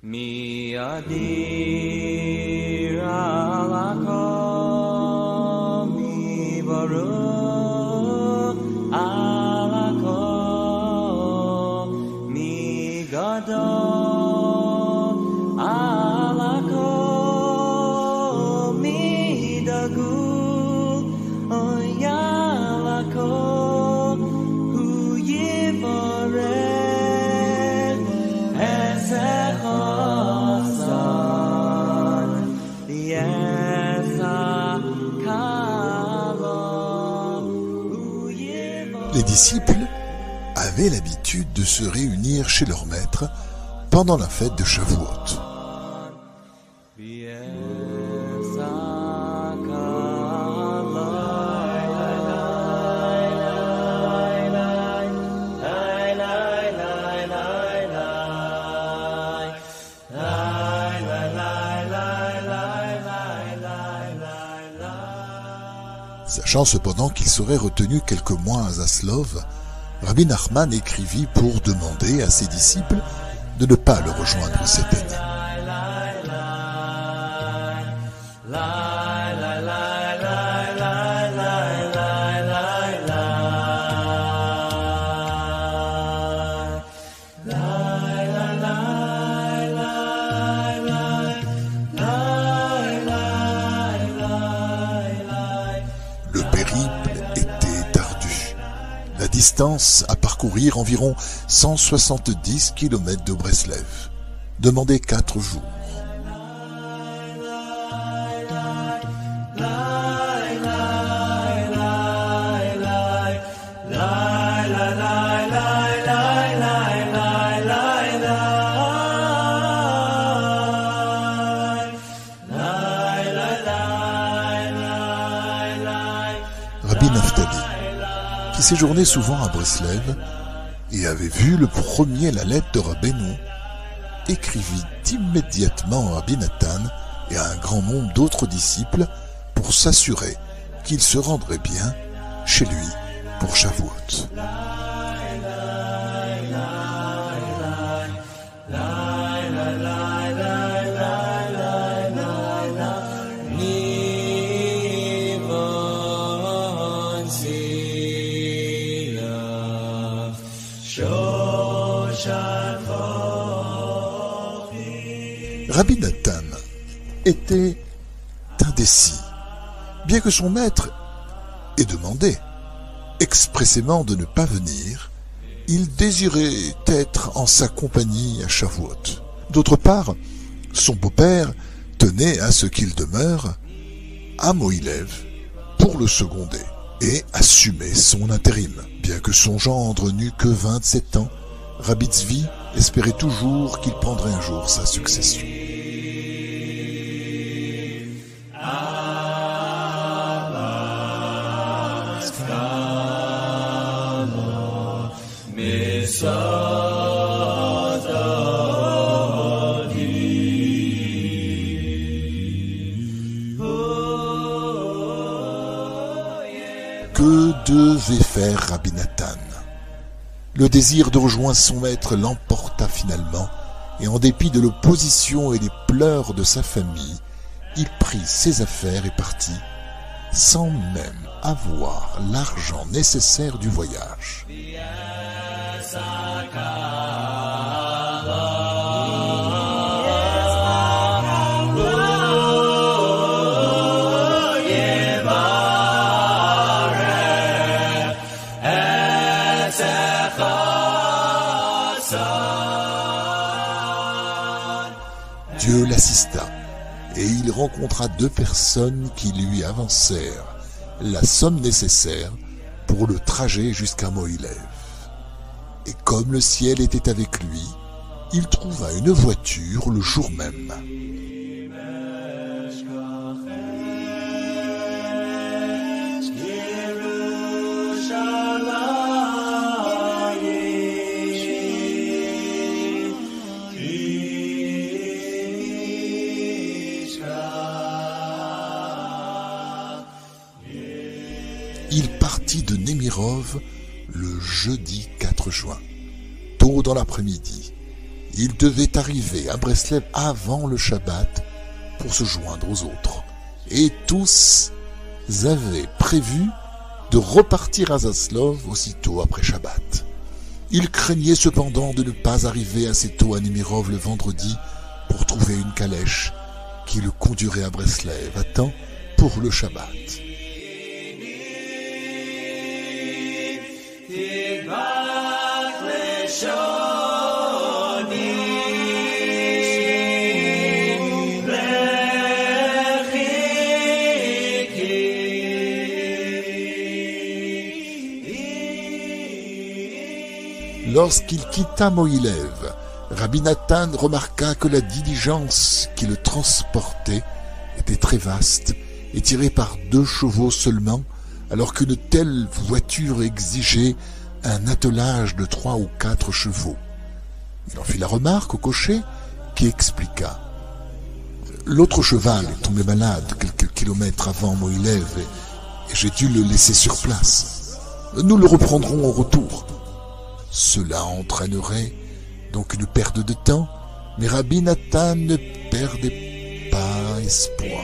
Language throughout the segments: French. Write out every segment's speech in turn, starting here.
Mi adir alako, mi baruch alako, mi gadol alako, mi dagul oyalako, hu yivarech esecha. Les disciples avaient l'habitude de se réunir chez leur maître pendant la fête de Shavuot. Sachant cependant qu'il serait retenu quelques mois à Zaslov, Rabbi Nachman écrivit pour demander à ses disciples de ne pas le rejoindre cette année. Le périple était ardu. La distance à parcourir environ 170 km de Breslev demandait 4 jours. Rabbi Naftali, qui séjournait souvent à Breslev et avait vu le premier la lettre de Rabbeinu, écrivit immédiatement à Rabbi Nathan et à un grand nombre d'autres disciples pour s'assurer qu'il se rendrait bien chez lui pour Shavuot. Rabbi Nathan était indécis, bien que son maître ait demandé expressément de ne pas venir. Il désirait être en sa compagnie à Shavuot. D'autre part, son beau-père tenait à ce qu'il demeure à Mohilev pour le seconder et assumer son intérim. Bien que son gendre n'eût que 27 ans, Rabbi Tzvi espérait toujours qu'il prendrait un jour sa succession. Que devait faire Rabbi Nathan? Le désir de rejoindre son maître l'emporta finalement, et en dépit de l'opposition et des pleurs de sa famille, il prit ses affaires et partit, sans même avoir l'argent nécessaire du voyage. Dieu l'assista, et il rencontra 2 personnes qui lui avancèrent la somme nécessaire pour le trajet jusqu'à Mohilev. Et comme le ciel était avec lui, il trouva une voiture le jour même. Il partit de Nemirov le jeudi 4 juin, tôt dans l'après-midi, Il devait arriver à Breslev avant le Shabbat pour se joindre aux autres. Et tous avaient prévu de repartir à Zaslov aussitôt après Shabbat. Il craignait cependant de ne pas arriver assez tôt à Nemirov le vendredi pour trouver une calèche qui le conduirait à Breslev à temps pour le Shabbat. Lorsqu'il quitta Mohilev, Rabbi Nathan remarqua que la diligence qui le transportait était très vaste et tirée par 2 chevaux seulement, alors qu'une telle voiture exigeait un attelage de 3 ou 4 chevaux. Il en fit la remarque au cocher qui expliqua. L'autre cheval est tombé malade quelques kilomètres avant Mohilev et j'ai dû le laisser sur place. Nous le reprendrons au retour. Cela entraînerait donc une perte de temps, mais Rabbi Nathan ne perdait pas espoir.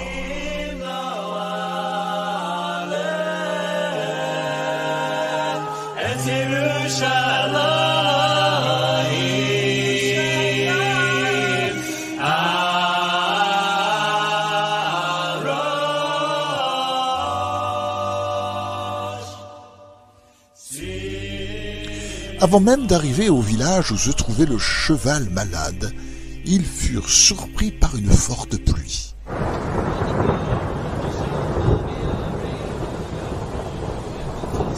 Avant même d'arriver au village où se trouvait le cheval malade, ils furent surpris par une forte pluie.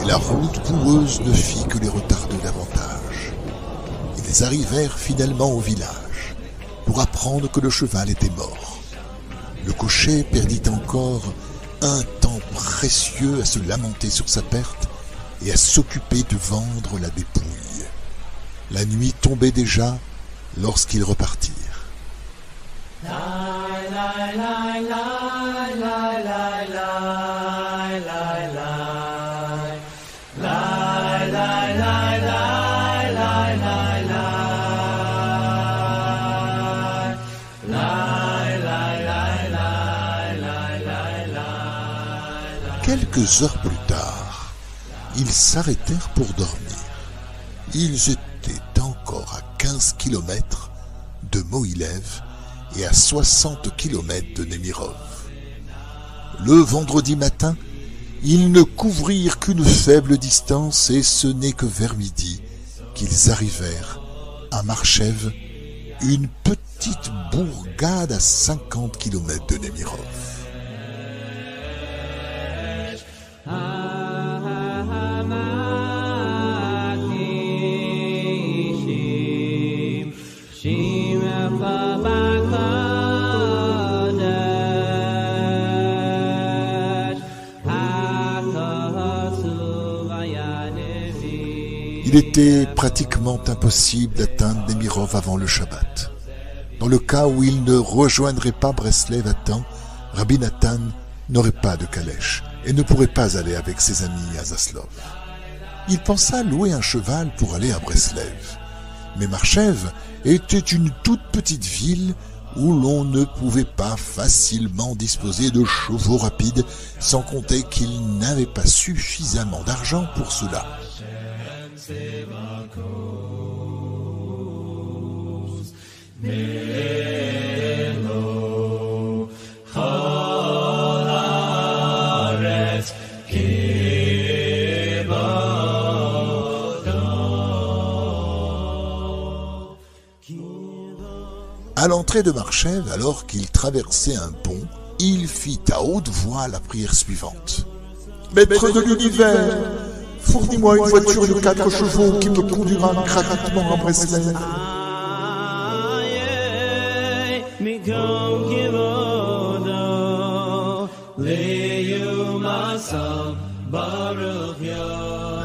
Et la route boueuse ne fit que les retarder davantage. Ils arrivèrent finalement au village pour apprendre que le cheval était mort. Le cocher perdit encore un temps précieux à se lamenter sur sa perte et à s'occuper de vendre la dépouille. La nuit tombait déjà lorsqu'ils repartirent. Quelques heures plus tard, ils s'arrêtèrent pour dormir. Ils étaient encore à 15 kilomètres de Mohilev et à 60 kilomètres de Nemirov. Le vendredi matin, ils ne couvrirent qu'une faible distance et ce n'est que vers midi qu'ils arrivèrent à Marchev, une petite bourgade à 50 kilomètres de Nemirov. Il était pratiquement impossible d'atteindre Nemirov avant le Shabbat. Dans le cas où il ne rejoindrait pas Breslev à temps, Rabbi Nathan n'aurait pas de calèche et ne pourrait pas aller avec ses amis à Zaslov. Il pensa louer un cheval pour aller à Breslev. Mais Marchev était une toute petite ville où l'on ne pouvait pas facilement disposer de chevaux rapides, sans compter qu'il n'avait pas suffisamment d'argent pour cela. À l'entrée de Marchev, alors qu'il traversait un pont, il fit à haute voix la prière suivante. « Maître de l'univers, fournis-moi une voiture de 4 chevaux qui me conduira gratuitement à Breslev. »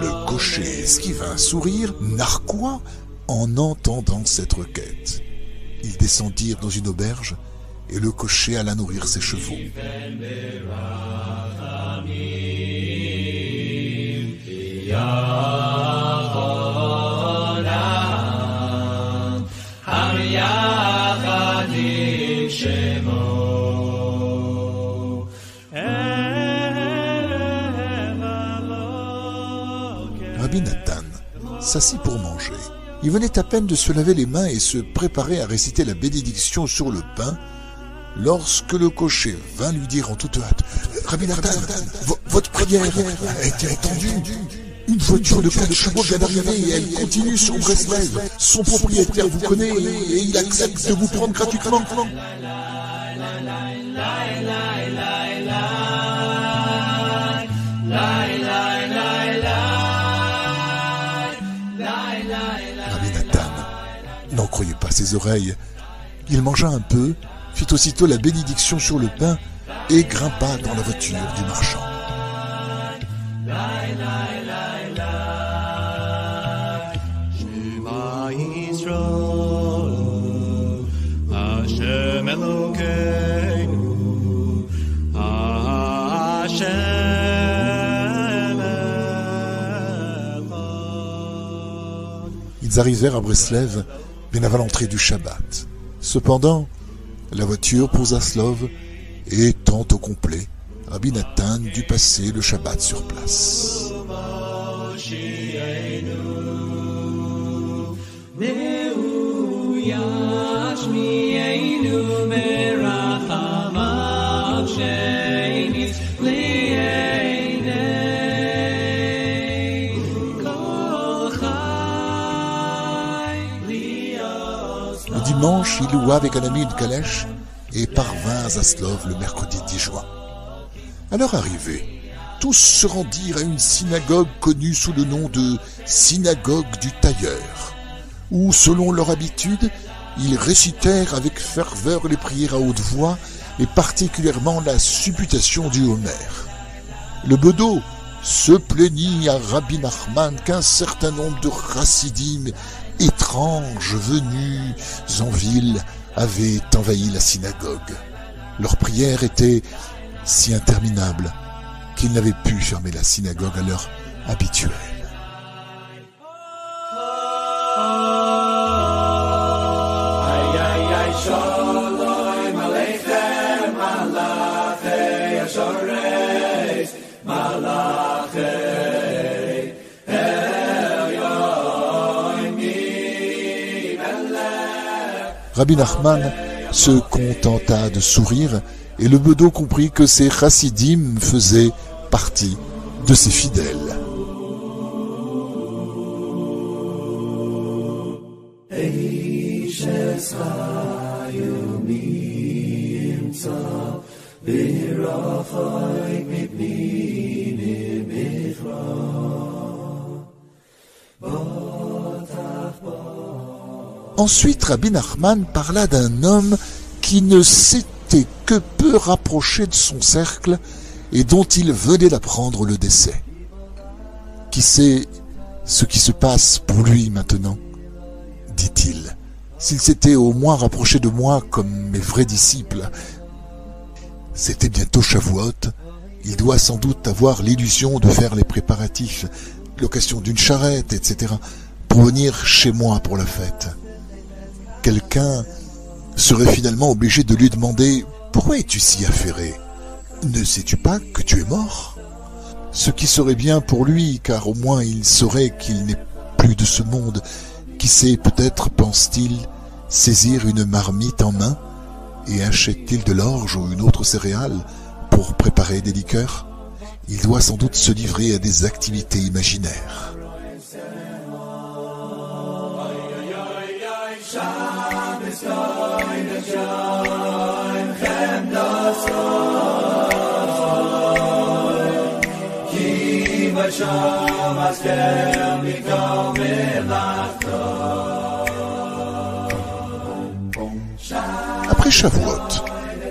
Le cocher esquiva un sourire narquois en entendant cette requête. Ils descendirent dans une auberge et le cocher alla nourrir ses chevaux. Rabbi Nathan s'assit pour manger. Il venait à peine de se laver les mains et se préparer à réciter la bénédiction sur le pain lorsque le cocher vint lui dire en toute hâte « Rabbi Nathan, votre prière a été entendue. Une voiture de 4 chevaux vient d'arriver et elle continue sur Breslev. Son propriétaire vous connaît et il accepte de vous prendre gratuitement. » Rabbi Nathan n'en croyait pas ses oreilles. Il mangea un peu, fit aussitôt la bénédiction sur le pain et grimpa dans la voiture du marchand. Ils arrivèrent à Breslev, bien avant l'entrée du Shabbat. Cependant, la voiture pour Zaslov étant au complet, Rabbi Nathan dut passer le Shabbat sur place. Le dimanche, il loua avec un ami une calèche et parvint à Zaslov le mercredi 10 juin. À leur arrivée, tous se rendirent à une synagogue connue sous le nom de synagogue du tailleur, où, selon leur habitude, ils récitèrent avec ferveur les prières à haute voix et particulièrement la supputation du Homer. Le bedeau se plaignit à Rabbi Nachman qu'un certain nombre de chassidim étranges venus en ville avaient envahi la synagogue. Leurs prières étaient si interminables qu'ils n'avaient pu fermer la synagogue à l'heure habituelle. Rabbi Nachman se contenta de sourire et le bedeau comprit que ces chassidim faisaient partie de ses fidèles. Ensuite, Rabbi Nachman parla d'un homme qui ne s'était que peu rapproché de son cercle et dont il venait d'apprendre le décès. Qui sait ce qui se passe pour lui maintenant, dit-il. S'il s'était au moins rapproché de moi comme mes vrais disciples. C'était bientôt Shavuot. Il doit sans doute avoir l'illusion de faire les préparatifs, l'occasion d'une charrette, etc., pour venir chez moi pour la fête. Quelqu'un serait finalement obligé de lui demander « Pourquoi es-tu si affairé? Ne sais-tu pas que tu es mort ?» Ce qui serait bien pour lui, car au moins il saurait qu'il n'est plus de ce monde. Qui sait, peut-être, pense-t-il, saisir une marmite en main et achète-t-il de l'orge ou une autre céréale pour préparer des liqueurs? Il doit sans doute se livrer à des activités imaginaires. Après Shavuot,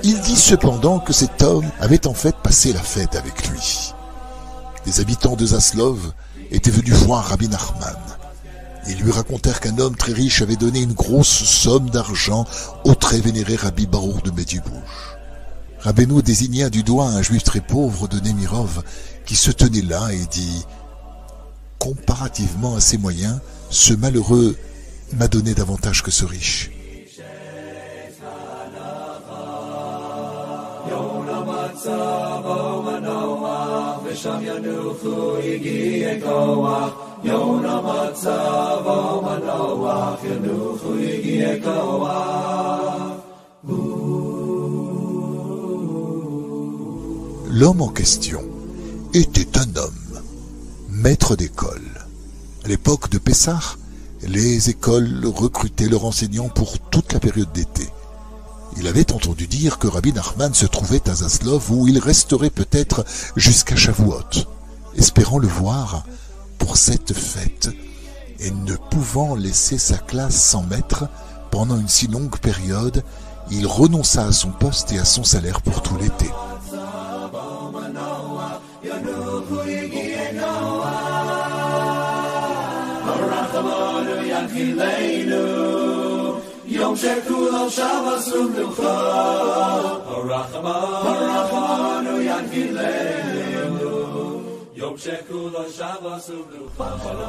il dit cependant que cet homme avait en fait passé la fête avec lui. Des habitants de Zaslov étaient venus voir Rabbi Nachman. Ils lui racontèrent qu'un homme très riche avait donné une grosse somme d'argent au très vénéré Rabbi Baruch de Medjugorje. Rabbeinu désigna du doigt un juif très pauvre de Nemirov qui se tenait là et dit « Comparativement à ses moyens, ce malheureux m'a donné davantage que ce riche. » L'homme en question était un homme, maître d'école. À l'époque de Pessah, les écoles recrutaient leurs enseignants pour toute la période d'été. Il avait entendu dire que Rabbi Nachman se trouvait à Zaslov où il resterait peut-être jusqu'à Shavuot, espérant le voir pour cette fête et ne pouvant laisser sa classe sans maître pendant une si longue période, il renonça à son poste et à son salaire pour tout l'été.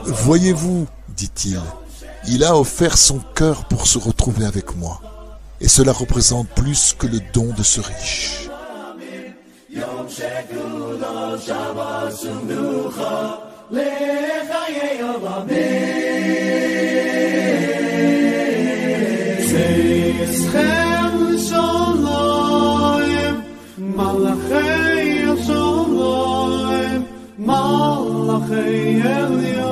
Voyez-vous, dit-il, il a offert son cœur pour se retrouver avec moi, et cela représente plus que le don de ce riche. Malachei Elyon